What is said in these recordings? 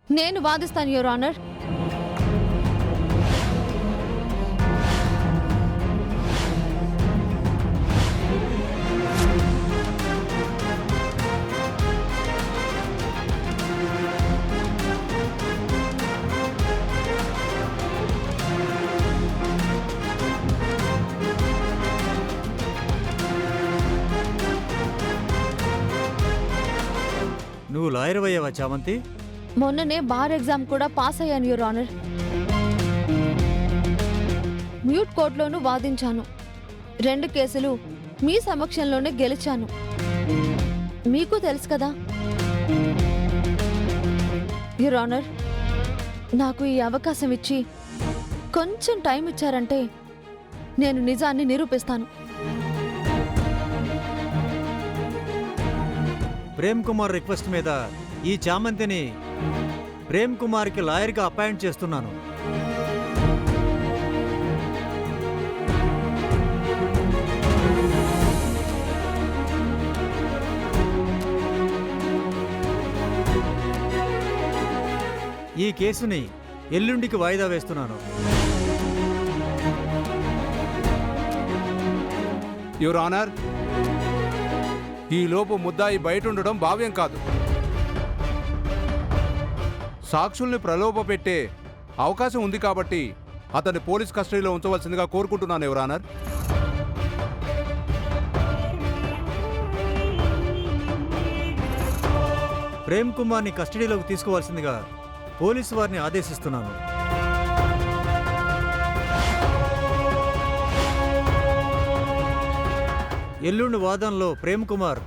నేను వాదిస్తాను your honour. నువ్వు lawyer అయ్యావా చామంతి? మొన్ననే బార్ ఎగ్జామ్ కూడా పాస్ అయ్యాను యువర్ ఆనర్. మ్యూట్ కోర్టులోనూ వాదించాను. 2 కేసులు మీ సమక్షంలోనే గెలిచాను. మీకు తెలుసు కదా యువర్ ఆనర్. నాకు ఈ అవకాశం ఇచ్చి కొంచెం టైం ఇచ్చారంటే నేను నిజాన్ని నిరూపిస్తాను. ప్రేమ్ కుమార్ రిక్వెస్ట్ మీద ఈ చామంతిని ప్రేమ్ కుమార్కి లాయర్గా అపాయింట్ చేస్తున్నాను. ఈ కేసుని ఎల్లుండికి వాయిదా వేస్తున్నాను. యువర్ ఆనర్, ఈలోపు ముద్దాయి బయట ఉండడం భావ్యం కాదు. సాక్షుల్ని ప్రలోభపెట్టే అవకాశం ఉంది కాబట్టి అతన్ని పోలీస్ కస్టడీలో ఉంచవలసిందిగా కోరుకుంటున్నాను యువర్ ఆనర్. ప్రేమ్ కుమార్ని కస్టడీలోకి తీసుకోవాల్సిందిగా పోలీసు వారిని ఆదేశిస్తున్నాను. ఎల్లుండి వాదనలో ప్రేమ్ కుమార్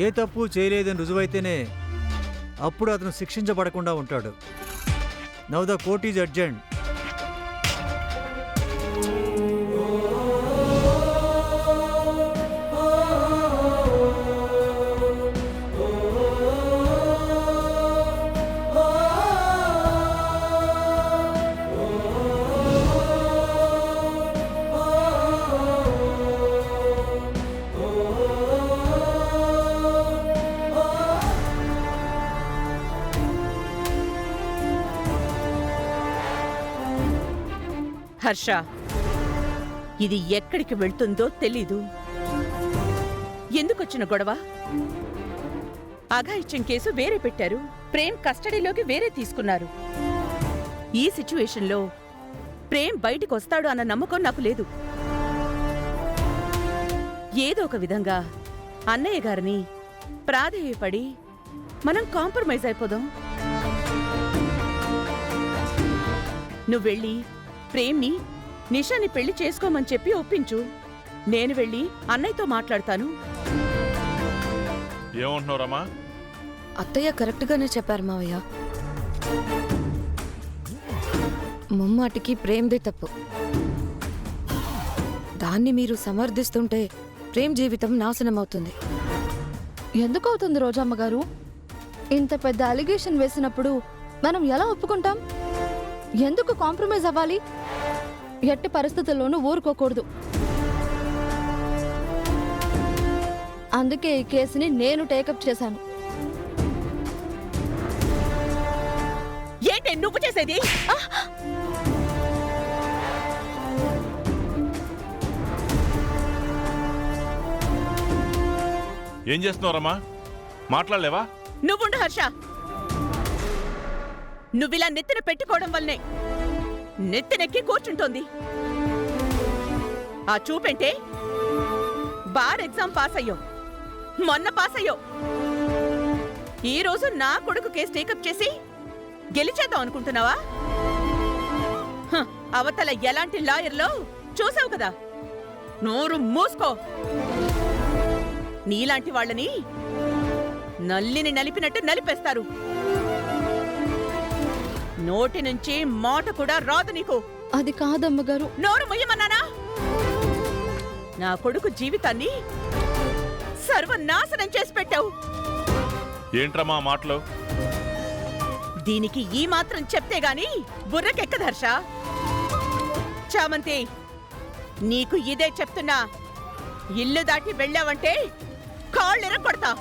ఏ తప్పు చేయలేదని రుజువైతేనే అప్పుడు అతను శిక్షించబడకుండా ఉంటాడు. Now the court is adjourned. Harsha, ఇది ఎక్కడికి వెళ్తుందో తెలీదు. ఎందుకొచ్చిన గొడవ? అఘాయిత్యం కేసు వేరే పెట్టారు, ప్రేమ్ కస్టడీలోకి వేరే తీసుకున్నారు. ఈ సిచ్యువేషన్లో ప్రేమ్ బయటికి వస్తాడు అన్న నమ్మకం నాకు లేదు. ఏదో ఒక విధంగా అన్నయ్య గారిని ప్రాధేయపడి మనం కాంప్రమైజ్ అయిపోదాం. నువ్వెళ్ళి ప్రేమ్ని నిషాని పెళ్లి చేసుకోమని చెప్పి ఒప్పించు. నేను వెళ్ళి అన్నయ్యతో మాట్లాడతాను. ఏమంటున్నారమ్మా? అత్తయ్య కరెక్ట్గానే చెప్పారు మావయ్య. ముమ్మాటికి ప్రేమ్దే తప్పు. దాన్ని మీరు సమర్థిస్తుంటే ప్రేమ్ జీవితం నాశనం అవుతుంది. ఎందుకు అవుతుంది రోజమ్మ గారు? ఇంత పెద్ద అలిగేషన్ వేసినప్పుడు మనం ఎలా ఒప్పుకుంటాం? ఎందుకు కాంప్రమైజ్ అవ్వాలి? ఎట్టి పరిస్థితుల్లోనూ ఊరుకోకూడదు. అందుకే ఈ కేసుని నేను టేకప్ చేశాను. ఏంటి నువ్వు చేసేది? ఏం చేస్తున్నారమ్మా? మాట్లాడలేవా? నువ్వుండు హర్ష. నువ్విలా నెత్తిన పెట్టుకోవడం వల్లనే నెత్తినెక్కి కూర్చుంటోంది. ఆ చూపెంటే బార్ ఎగ్జామ్ పాస్ అయ్యో, మొన్న పాస్ అయ్యో. ఈరోజు నా కొడుకు కేసు టేకప్ చేసి గెలిచేద్దాం అనుకుంటున్నావా? అవతల ఎలాంటి లాయర్లో చూసావు కదా. నోరు మూసుకో. నీలాంటి వాళ్ళని నల్లిని నలిపినట్టు నలిపేస్తారు. నోటి నుంచి మాట కూడా రాదు నీకు. అది కాదమ్మగారు. నోరు మొయ్యమన్నానా? నా కొడుకు జీవితాన్ని సర్వనాశనం చేసి పెట్టావు. ఏంట్రమ్మా మాటలు? దీనికి ఈ మాత్రం చెప్తే గాని బుర్రకెక్కదు హర్ష. చామంతి, నీకు ఇదే చెప్తున్నా. ఇల్లు దాటి వెళ్ళావంటే కాళ్ళెర కొడతా.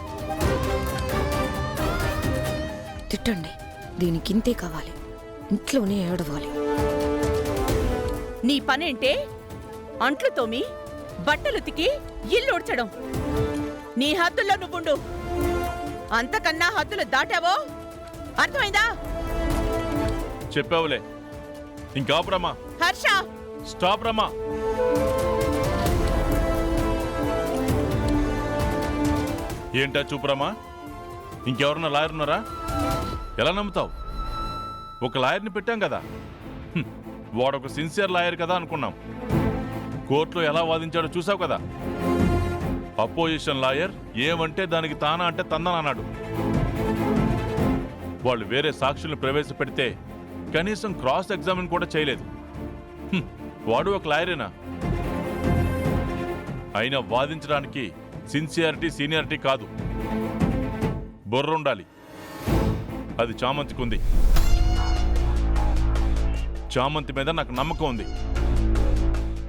తిట్టండి, దీనికి ఇంతే కావాలి, ఇంట్లోనే ఏడవాలి. నీ పనేంటే అంట్లు తోమి బట్టలు ఉతికి ఇల్లు ఉడ్చడం. నీ హద్దుల్లో నువ్వుండు. అంతకన్నా హద్దులు దాటావో అర్థమైందా? చెప్పావులే, ఇంకాపురమ్మా. హర్ష, స్టాప్ రమ్మా. ఏంటా చూపురమ్మా? ఇంకెవరన్నా లాయర్ ఉన్నారా? ఎలా నమ్ముతావు? ఒక లాయర్ని పెట్టాం కదా, వాడొక సిన్సియర్ లాయర్ కదా అనుకున్నాం. కోర్టులో ఎలా వాదించాడో చూసావు కదా. అపోజిషన్ లాయర్ ఏమంటే దానికి తానా అంటే తందన అన్నాడు. వాళ్ళు వేరే సాక్షుల్ని ప్రవేశపెడితే కనీసం క్రాస్ ఎగ్జామిన్ కూడా చేయలేదు. వాడు ఒక లాయరేనా? అయినా వాదించడానికి సిన్సియారిటీ సీనియారిటీ కాదు, బుర్ర ఉండాలి. అది చామంతికుంది. చామంతి మీద నాకు నమ్మకం ఉంది.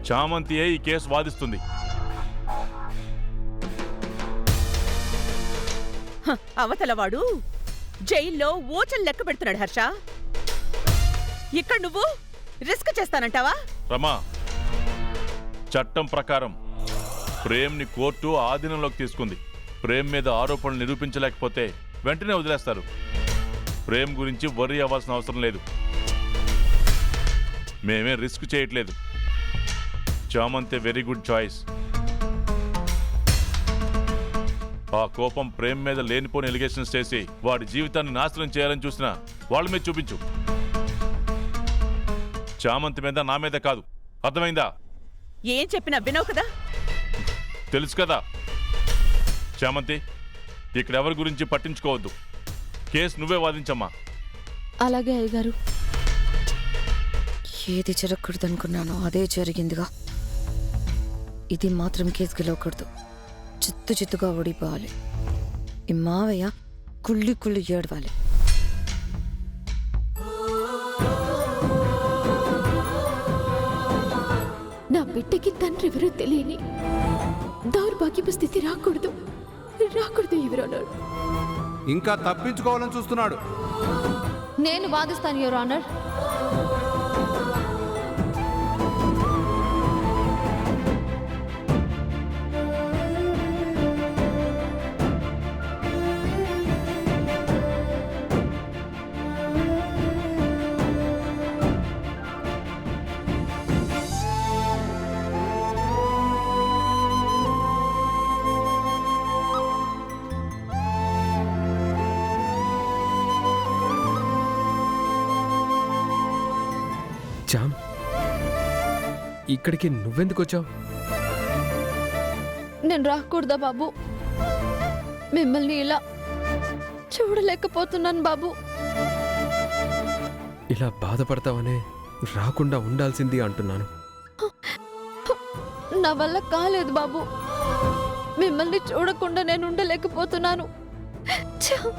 చామంతియే ఈ కేసు వాదిస్తుంది. అవతలవాడు జైల్లో ఓచలు లెక్క పెడుతున్నాడు. హర్ష, ఇక్కడ నువ్వు రిస్క్ చేస్తానంటావా? రమా, చట్టం ప్రకారం ప్రేమ్ని కోర్టు ఆధీనంలోకి తీసుకుంది. ప్రేమ్ మీద ఆరోపణలు నిరూపించలేకపోతే వెంటనే వదిలేస్తారు. ప్రేమ్ గురించి వర్రీ అవ్వాల్సిన అవసరం లేదు. మేమే రిస్క్ చేయట్లేదు. చామంతే వెరీ గుడ్ చాయిస్. ఆ కోపం ప్రేమ్ మీద లేనిపోని ఎలిగేషన్స్ చేసి వాడి జీవితాన్ని నాశనం చేయాలని చూసినా వాళ్ళ మీద చూపించు. చామంతి మీద నా మీద కాదు. అర్థమైందా? ఏం చెప్పినా వినవు కదా. తెలుసు కదా. చామంతి, ఇక్కడ ఎవరి గురించి పట్టించుకోవద్దు. కేసు నువ్వే వాదించమ్మా. అలాగే అయ్యగారు. ఏది జరగకూడదు అనుకున్నానో అదే జరిగిందిగా. ఇది మాత్రం కేసు గెలవకూడదు. చిత్తు చిత్తుగా ఓడిపోవాలి. ఈ మావయ్య కుళ్ళి కుళ్ళి ఏడవాలి. నా బిడ్డకి తండ్రి ఎవరో తెలియని దౌర్భాగ్యపు స్థితి రాకూడదు యువర్ ఆనర్. ఇంకా తప్పించుకోవాలని చూస్తున్నాడు. నేను వాదిస్తాను యువర్ ఆనర్. చామ్, ఇక్కడికి నువ్వెందుకు వచ్చావు? నేను రాకూడదా బాబు? మిమ్మల్ని ఇలా చూడలేకపోతున్నాను బాబు. ఇలా బాధపడతావనే రాకుండా ఉండాల్సింది అంటున్నాను. నా వల్ల కాలేదు బాబు. మిమ్మల్ని చూడకుండా నేను ఉండలేకపోతున్నాను. ఛ!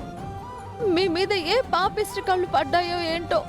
మీ మీద ఏ పాపిష్టి కళ్ళు పడ్డాయో ఏంటో.